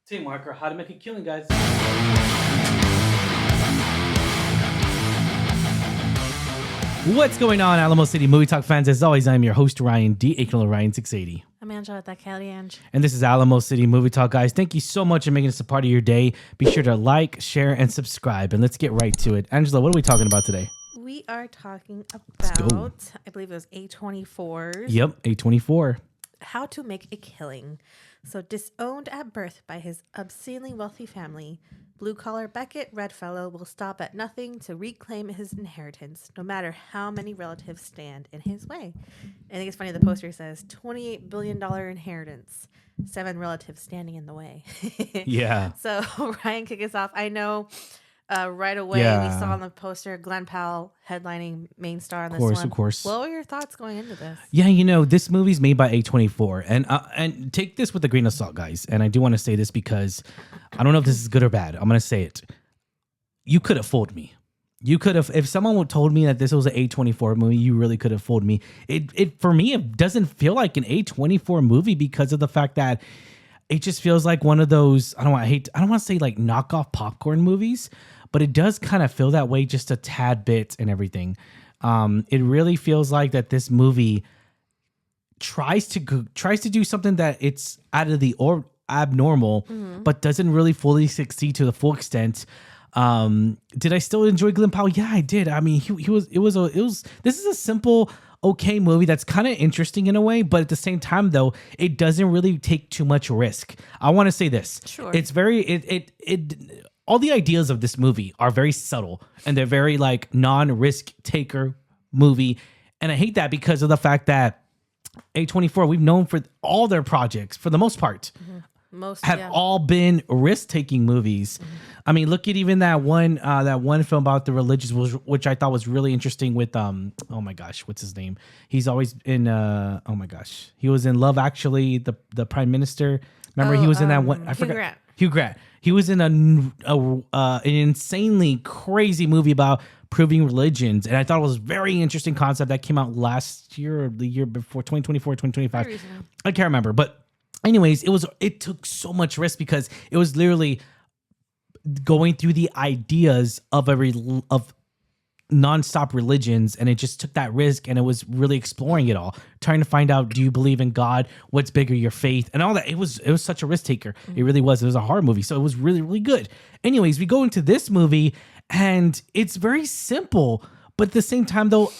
Teamwork or how to make a killing, guys. What's going on, Alamo City Movie Talk fans? As always, I'm your host, Ryan D. aka Ryan 680. I'm Angela, that Kelly Ange. And this is Alamo City Movie Talk, guys. Thank you so much for making this a part of your day. Be sure to like, share, and subscribe. And let's get right to it. Angela, what are we talking about today? We are talking about, I believe it was A24's. Yep, A24. How to Make a Killing. So, disowned at birth by his obscenely wealthy family, blue-collar Becket Redfellow will stop at nothing to reclaim his inheritance, no matter how many relatives stand in his way. I think it's funny, the poster says, $28 billion inheritance, 7 relatives standing in the way. Yeah. So, Ryan, kick us off. I know right away we saw on the poster Glenn Powell headlining main star on this one. Of course. What were your thoughts going into this? Yeah, this movie's made by A24, and take this with a grain of salt, guys. And I do want to say this because I don't know if this is good or bad. I'm going to say it. You could have fooled me. You could have, if someone would told me that this was an A24 movie, you really could have fooled me. It for me, it doesn't feel like an A24 movie because of the fact that it just feels like one of those, I don't want to say like knockoff popcorn movies, but it does kind of feel that way just a tad bit and everything. It really feels like that this movie tries to do something that it's out of the abnormal, but doesn't really fully succeed to the full extent. Did I still enjoy Glenn Powell? Yeah, I did. I mean, this is a simple, okay movie that's kind of interesting in a way, but at the same time though, it doesn't really take too much risk. I want to say this. Sure. It's very, all the ideas of this movie are very subtle and they're very like non-risk taker movie. And I hate that because of the fact that A24, we've known for all their projects for the most part, have all been risk-taking movies. I mean, look at even that one film about the religious, which I thought was really interesting with oh my gosh, what's his name? He's always in oh my gosh, he was in Love Actually, the Prime Minister. Remember, he was in that one. I forgot. Hugh Grant. He was in an insanely crazy movie about proving religions, and I thought it was a very interesting concept that came out last year or the year before, 2024, 2025. I can't remember, but anyways, it took so much risk because it was literally going through the ideas of of nonstop religions, and it just took that risk, and it was really exploring it all, trying to find out, do you believe in God? What's bigger, your faith, and all that. It was such a risk taker. It really was. It was a horror movie, so it was really, really good. Anyways, we go into this movie, and it's very simple, but at the same time, though,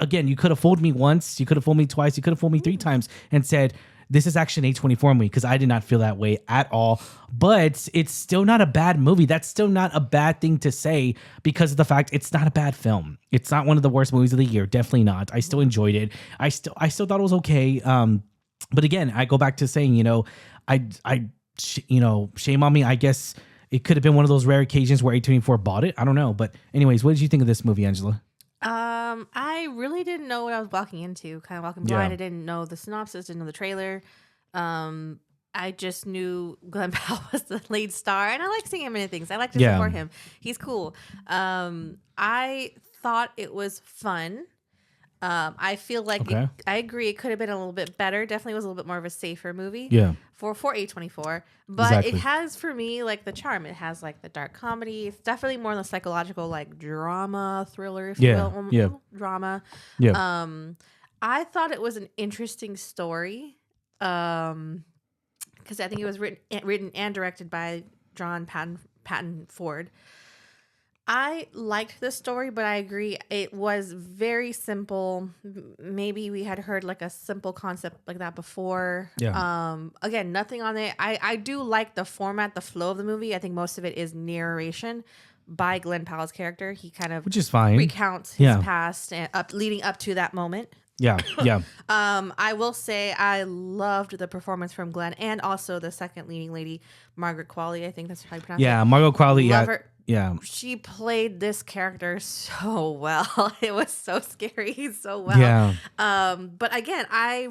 again, you could have fooled me once, you could have fooled me twice, you could have fooled me 3 times, and said, this is actually an A24 movie, because I did not feel that way at all. But it's still not a bad movie. That's still not a bad thing to say because of the fact it's not a bad film. It's not one of the worst movies of the year. Definitely not. I still enjoyed it. I still thought it was okay. But again, I go back to saying, shame on me. I guess it could have been one of those rare occasions where A24 bought it. I don't know. But anyways, what did you think of this movie, Angela? I really didn't know what I was walking into. Kind of walking blind. I didn't know the synopsis, didn't know the trailer. I just knew Glenn Powell was the lead star, and I like seeing him in things. I like to support him. He's cool. I thought it was fun. I feel like I agree. It could have been a little bit better. Definitely was a little bit more of a safer movie. Yeah. For A24, but it has for me like the charm. It has like the dark comedy. It's definitely more on the psychological like drama thriller, if you will. Drama. Yeah. I thought it was an interesting story. Because I think it was written and directed by John Patton Ford. I liked the story, but I agree it was very simple. Maybe we had heard like a simple concept like that before. Yeah. Again, nothing on it. I do like the format, the flow of the movie. I think most of it is narration by Glenn Powell's character. He kind of, which is fine, recounts his past and leading up to that moment. Yeah, yeah. I will say I loved the performance from Glenn and also the second leading lady, Margaret Qualley. I think that's how you pronounce it. Yeah, Margaret Qualley. Love her. Yeah. She played this character so well. It was so scary so well. Yeah. But again, I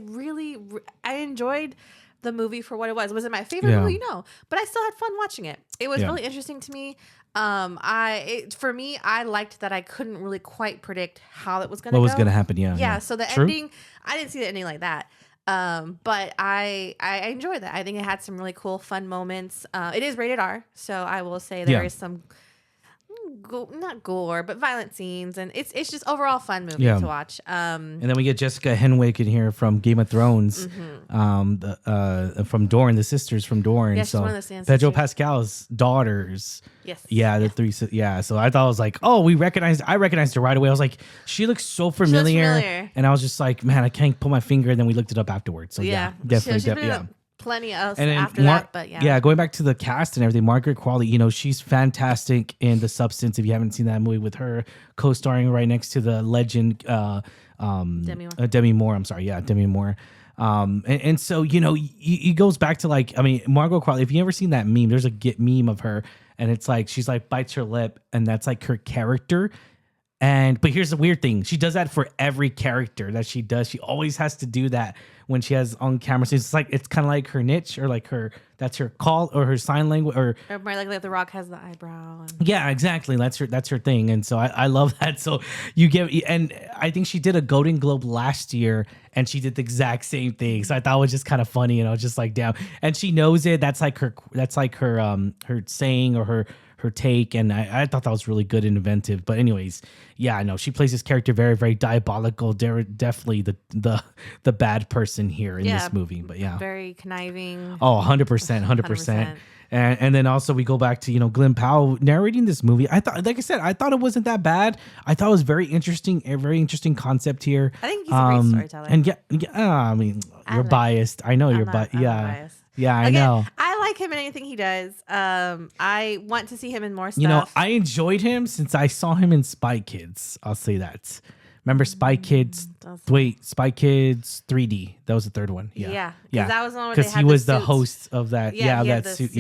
enjoyed the movie for what it was. Was it my favorite movie? No. But I still had fun watching it. It was really interesting to me. For me, I liked that I couldn't really quite predict how it was going to go. What was going to happen, yeah. So the ending, I didn't see the ending like that. But I enjoyed that. I think it had some really cool, fun moments. It is rated R, so I will say there is some not gore, but violent scenes, and it's just overall fun movie to watch. And then we get Jessica Henwick in here from Game of Thrones, from Dorne, the sisters from Dorne. Yeah, she's one of the Sand Pedro sisters. Pascal's daughters. Yes. Yeah, the three. Yeah, so I thought I was like, oh, I recognized her right away. I was like, she looks so familiar, and I was just like, man, I can't put my finger. And then we looked it up afterwards. So definitely, she's been in plenty else and then after that, but going back to the cast and everything, Margaret Qualley, she's fantastic in The Substance. If you haven't seen that movie with her co-starring right next to the legend Demi Moore. I'm sorry, Demi Moore. And so it goes back to Margot Qualley. If you ever seen that meme, there's a meme of her, and it's like she's like bites her lip, and that's like her character. But here's the weird thing. She does that for every character that she does. She always has to do that when she has on camera. So it's kind of like her niche, or like that's her call, or her sign language, or more like The Rock has the eyebrow. Yeah, exactly. That's her thing. And so I love that. So and I think she did a Golden Globe last year, and she did the exact same thing. So I thought it was just kind of funny, and I was just like, damn. And she knows it. That's like her saying, or her take, and I thought that was really good and inventive. But anyways, I know she plays this character very, very diabolical. Definitely the bad person here in this movie. But very conniving. Oh, 100%. And then also we go back to Glenn Powell narrating this movie. I thought, like I said, I thought it wasn't that bad. I thought it was very interesting, a very interesting concept here. I think he's a great storyteller. And I mean, you're biased. I know you're biased. Biased. Yeah, I know. I like him in anything he does. I want to see him in more stuff. I enjoyed him since I saw him in Spy Kids. I'll say that. Remember Spy Kids? Spy Kids 3D. That was the third one. Yeah. That was the one where they had he was the suits. host of that. That suit.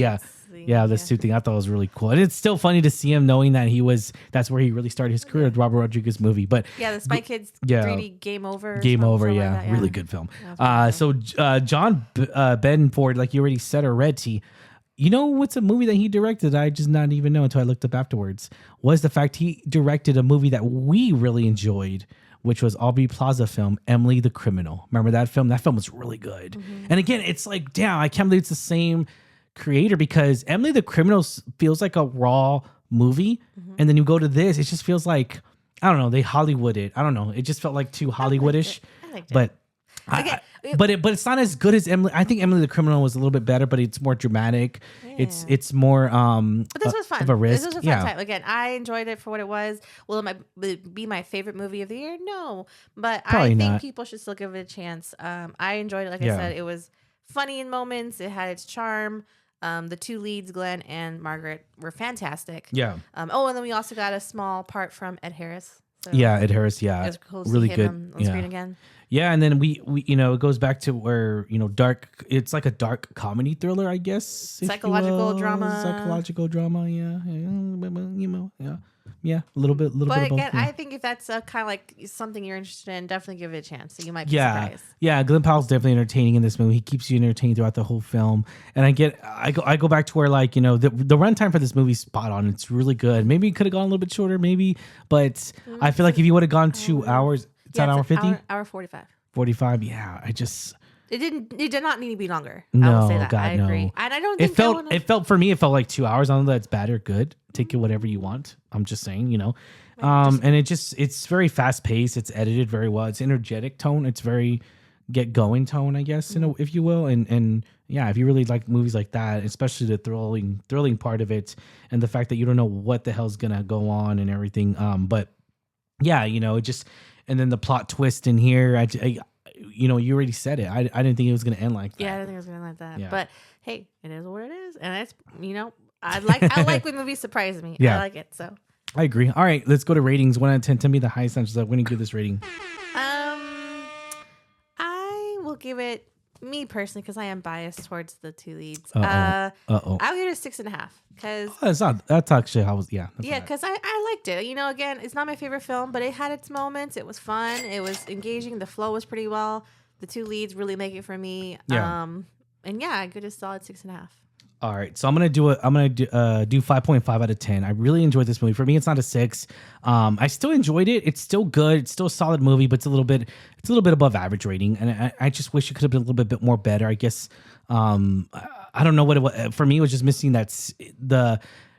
The suit thing. I thought it was really cool. And it's still funny to see him knowing that that's where he really started his career with Robert Rodriguez movie. But the Spy Kids 3D Game Over. Really good film. So John Bedenford, like you already said already, what's a movie that he directed that I just not even know until I looked up afterwards, was the fact he directed a movie that we really enjoyed, which was Aubrey Plaza film, Emily the Criminal. Remember that film? That film was really good. Mm-hmm. And again, it's like, damn, I can't believe it's the same creator, because Emily the Criminal feels like a raw movie. Mm-hmm. And then you go to this, it just feels like, I don't know, they Hollywooded. I don't know. It just felt like too Hollywoodish. I liked it. But okay. But it's not as good as Emily. I think Emily the Criminal was a little bit better, but it's more dramatic. Yeah. It's more but this was fun. Of a risk. This was a fun time. Again, I enjoyed it for what it was. Will it be my favorite movie of the year? No, but Probably I think not. people should still give it a chance. I enjoyed it. Like I said, it was funny in moments. It had its charm. The two leads, Glenn and Margaret, were fantastic. Yeah. And then we also got a small part from Ed Harris. So Ed Harris. Yeah. It was cool to really see good. him on screen again. Yeah, and then we it goes back to where dark. It's like a dark comedy thriller, I guess. Psychological drama. Yeah, a little bit. But of both, again, I think if that's kind of like something you're interested in, definitely give it a chance. So you might be surprised. Yeah, Glenn Powell's definitely entertaining in this movie. He keeps you entertained throughout the whole film. And I go back to where the runtime for this movie is spot on. It's really good. Maybe it could have gone a little bit shorter, but I feel like if you would have gone 2 hours. It's an hour 50? Hour 45. 45, yeah. It did not need to be longer. No, I will say that. God, I agree. no. And I don't It think felt for me, it felt like 2 hours. I don't know if that's bad or good. Take it whatever you want. I'm just saying, and it's very fast paced. It's edited very well. It's energetic tone. It's very get going tone, I guess, if you will. And yeah, if you really like movies like that, especially the thrilling part of it, and the fact that you don't know what the hell's gonna go on and everything. But yeah, it just. And then the plot twist in here, you already said it. I didn't think it was going to end like that. Yeah, I didn't think it was going to end like that. Yeah. But hey, it is what it is, and it's I like when movies surprise me. Yeah. I like it. So I agree. All right, let's go to ratings. 1 out of 10. Tell me the highest I'm going to give this rating. I will give it. Me personally, because I am biased towards the two leads. I'll give it a 6.5 because that's actually how I was. Yeah, because I liked it. Again, it's not my favorite film, but it had its moments. It was fun. It was engaging. The flow was pretty well. The two leads really make it for me. Yeah. And yeah, I give it a solid 6.5. All right, so I'm gonna do 5.5 out of 10. I really enjoyed this movie. For me, it's not a 6. I still enjoyed it. It's still good. It's still a solid movie, but it's a little bit above average rating. And I just wish it could have been a little bit more better. I guess I don't know what it was. For me, it was just missing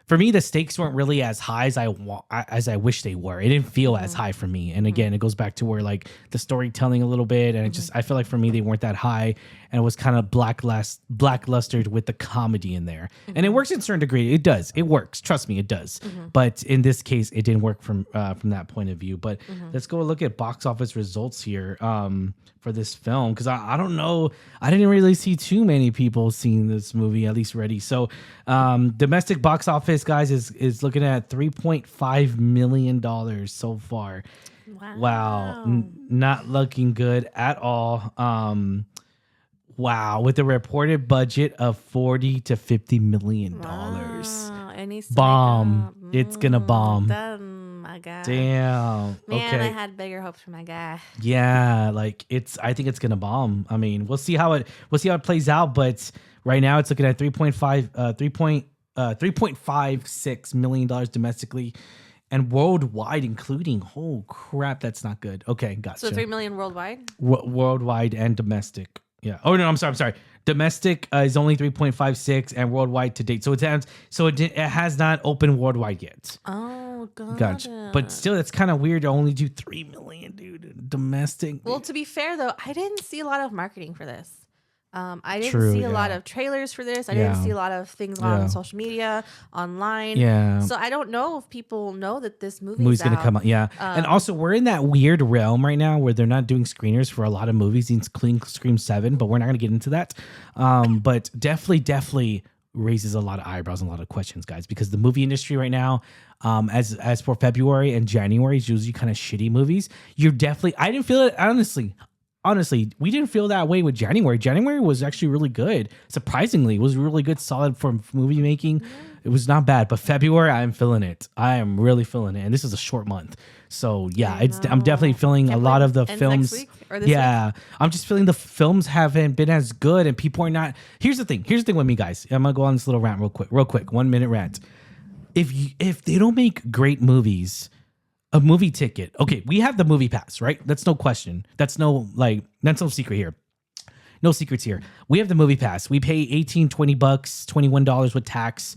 For me, the stakes weren't really as high as I wish they were. It didn't feel as high for me. And again, it goes back to where like the storytelling a little bit, and I feel like for me they weren't that high, and it was kind of blacklustered with the comedy in there. And it works in a certain degree. It does. It works. Trust me, it does. But in this case, it didn't work from that point of view. But let's go look at box office results here for this film, because I don't know. I didn't really see too many people seeing this movie, at least ready. So domestic box office, guys, is looking at $3.5 million so far. Wow. Not looking good at all. Wow, with a reported budget of $40 to $50 million. Wow. It needs to Bomb. It's gonna bomb. My God. Damn. Man, okay. I had bigger hopes for my guy. Yeah, like I think it's gonna bomb. I mean, we'll see how it plays out, but right now it's looking at $3.56 million domestically, and worldwide, including, oh crap, that's not good. Okay, gotcha. So 3 million worldwide? Worldwide and domestic. Yeah. Oh no, I'm sorry. Domestic is only 3.56, and worldwide to date. So it has not opened worldwide yet. Oh, gotcha. But still, it's kind of weird to only do 3 million, dude. Domestic. Well, to be fair though, I didn't see a lot of marketing for this. I didn't see a lot of trailers for this. I didn't see a lot of things on social media, online. Yeah. So I don't know if people know that this movie's movie's going to come out. Yeah. And also, we're in that weird realm right now where they're not doing screeners for a lot of movies, including Scream 7, but we're not going to get into that. But definitely raises a lot of eyebrows and a lot of questions, guys, because the movie industry right now, as for February and January, is usually kind of shitty movies. I didn't feel it, honestly, we didn't feel that way with January. January was actually really good. Surprisingly, it was really good, solid for movie making. It was not bad. But February, I'm feeling it. I am really feeling it. And this is a short month. So, yeah, I'm definitely feeling a lot of the films. Next week or this week? I'm just feeling the films haven't been as good, and people are not. Here's the thing with me, guys. I'm going to go on this little rant real quick. 1 minute rant. If they don't make great movies, a movie ticket. Okay, we have the movie pass, right? That's no question. That's no secret here. No secrets here. We have the movie pass. We pay $18, $20, $21 with tax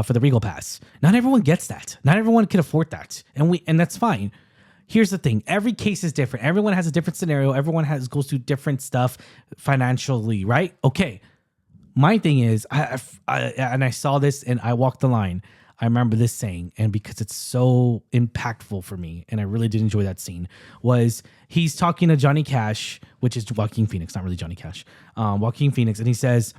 for the Regal pass. Not everyone gets that. Not everyone can afford that. And that's fine. Here's the thing. Every case is different. Everyone has a different scenario. Everyone goes through different stuff financially, right? Okay. My thing is, I saw this and I walked the line. I remember this saying, and because it's so impactful for me, and I really did enjoy that scene, was he's talking to Johnny Cash, which is Joaquin Phoenix, not really Johnny Cash, Joaquin Phoenix, and he says,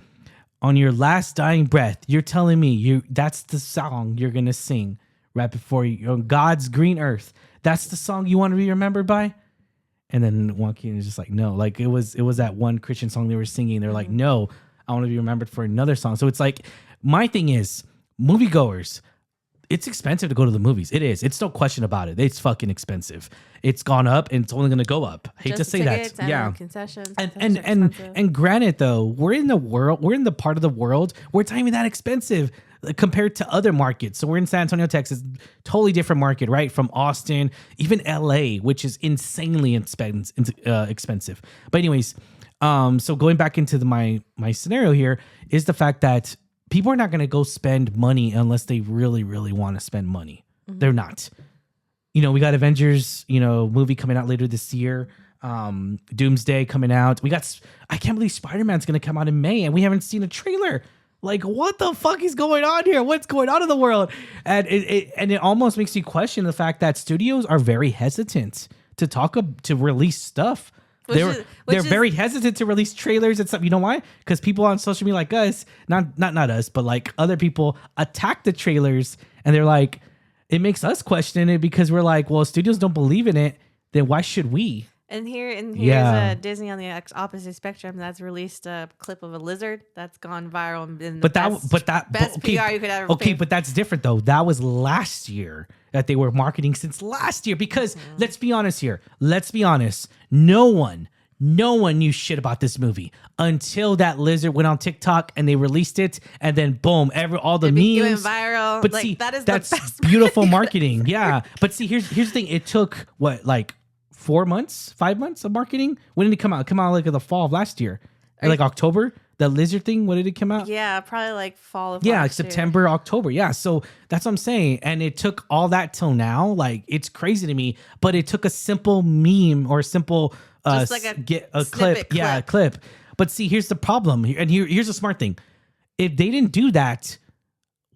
on your last dying breath, you're telling me that's the song you're going to sing right before you, on God's green earth. That's the song you want to be remembered by? And then Joaquin is just like, no, like it was that one Christian song they were singing. They're like, no, I want to be remembered for another song. So it's like, my thing is, moviegoers, it's expensive to go to the movies. It is. It's no question about it. It's fucking expensive. It's gone up and it's only going to go up. I hate to say that. Yeah. Concessions. And granted though, we're in the part of the world where it's not even that expensive compared to other markets. So we're in San Antonio, Texas, totally different market, right? From Austin, even LA, which is insanely expensive. But anyways, so going back into my scenario here is the fact that people are not going to go spend money unless they really, really want to spend money. They're not. We got Avengers, movie coming out later this year. Doomsday coming out. I can't believe Spider-Man's going to come out in May and we haven't seen a trailer. Like, what the fuck is going on here? What's going on in the world? And it almost makes you question the fact that studios are very hesitant to release stuff. They're very hesitant to release trailers and stuff. You know why? Because people on social media like us, not us, but like other people attack the trailers, and they're like, it makes us question it because we're like, well, studios don't believe in it, then why should we? And here's Disney on the opposite spectrum that's released a clip of a lizard that's gone viral and best PR you could ever. Okay, but that's different though. That was last year that they were marketing since last year because let's be honest here. Let's be honest. No one No one knew shit about this movie until that lizard went on TikTok and they released it, and then boom, all the memes went viral. But like, see, that's that's beautiful marketing. Yeah, but see, here's the thing. It took what, like 4 months, 5 months of marketing. When did it come out? It came out like in the fall of last year, or like October. The lizard thing. When did it come out? Yeah, probably like fall of like last year. September, October. Yeah, so that's what I'm saying. And it took all that till now. Like, it's crazy to me. But it took a simple meme or a simple Just like a clip. Yeah, a clip. But see, here's the problem. Here's a smart thing. If they didn't do that,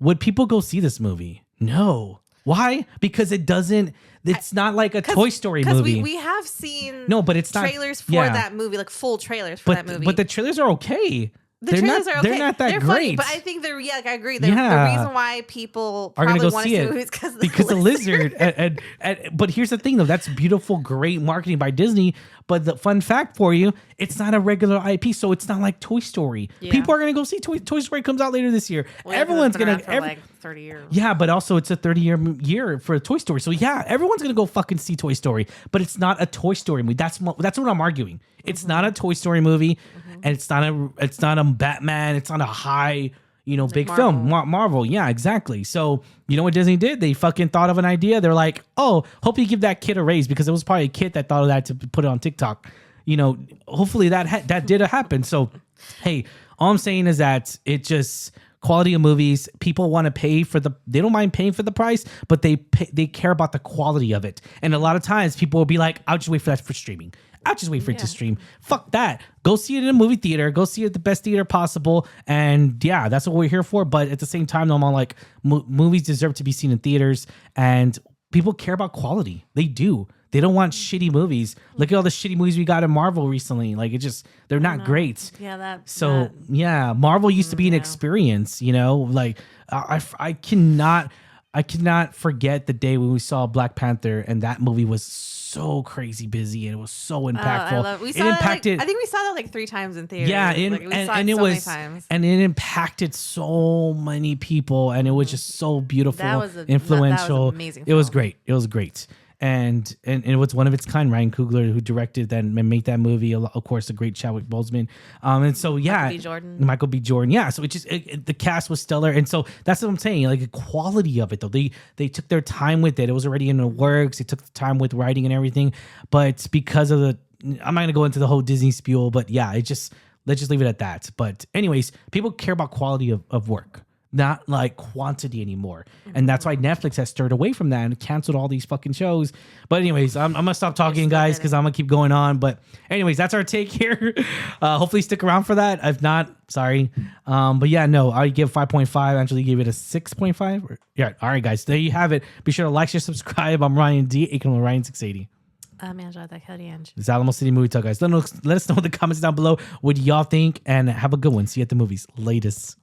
would people go see this movie? No. Why? Because it doesn't. It's not like a Toy Story movie. Because we have seen but it's not trailers for that movie, like full trailers for that movie. But the trailers are okay. They're trailers are okay. They're not that they're great. Funny, but I think they're I agree. The reason why people are going to go want see to it movies because the lizard. But here's the thing, though. That's beautiful, great marketing by Disney. But the fun fact for you, it's not a regular IP, so it's not like Toy Story. Yeah. People are going to go see Toy Story comes out later this year. Everyone's going to like 30 years. Yeah, but also it's a 30-year for Toy Story. So yeah, everyone's going to go fucking see Toy Story, but it's not a Toy Story movie. That's what I'm arguing. It's not a Toy Story movie, and it's not a Batman. It's not a high, big film. Marvel. Yeah, exactly. So you know what Disney did? They fucking thought of an idea. They're like, oh, hope you give that kid a raise, because it was probably a kid that thought of that to put it on TikTok. Hopefully that did happen. So hey, all I'm saying is that it just quality of movies. People want to pay they don't mind paying for the price, but they care about the quality of it. And a lot of times people will be like, I'll just wait for that for streaming. I'll just wait for it to stream. Fuck that. Go see it in a movie theater. Go see it at the best theater possible. And yeah, that's what we're here for. But at the same time, I'm like, movies deserve to be seen in theaters, and people care about quality. They do. They don't want shitty movies. Look at all the shitty movies we got in Marvel recently. Like, they're not great. Yeah, Marvel used to be an experience, like I cannot forget the day when we saw Black Panther, and that movie was so crazy busy and it was so impactful. We saw it impacted. I think we saw that like 3 times in theaters. Yeah, and it impacted so many people, and it was just so beautiful, influential. That was amazing. It was great. It was great. And it was one of its kind. Ryan Coogler, who directed that and made that movie, of course, the great Chadwick Boseman. And so yeah, Michael B. Jordan. Yeah, so the cast was stellar, and so that's what I'm saying. Like, the quality of it, though, they took their time with it. It was already in the works. They took the time with writing and everything, but because of I'm not gonna go into the whole Disney spiel, but yeah, let's just leave it at that. But anyways, people care about quality of work, not like quantity anymore. And that's why Netflix has stirred away from that and canceled all these fucking shows. But anyways, I'm gonna stop talking, guys, because I'm gonna keep going on. But anyways, that's our take here. Hopefully stick around for that. If not, sorry. But yeah, no, I give 5.5. Angela gave it a 6.5. Yeah, all right, guys, there you have it. Be sure to like, share, subscribe. I'm Ryan D. Aka Ryan 680. I'm Angela, that Cody Ange. It's Alamo City Movie Talk, guys. Let us know in the comments down below what y'all think, and have a good one. See you at the movies. Latest.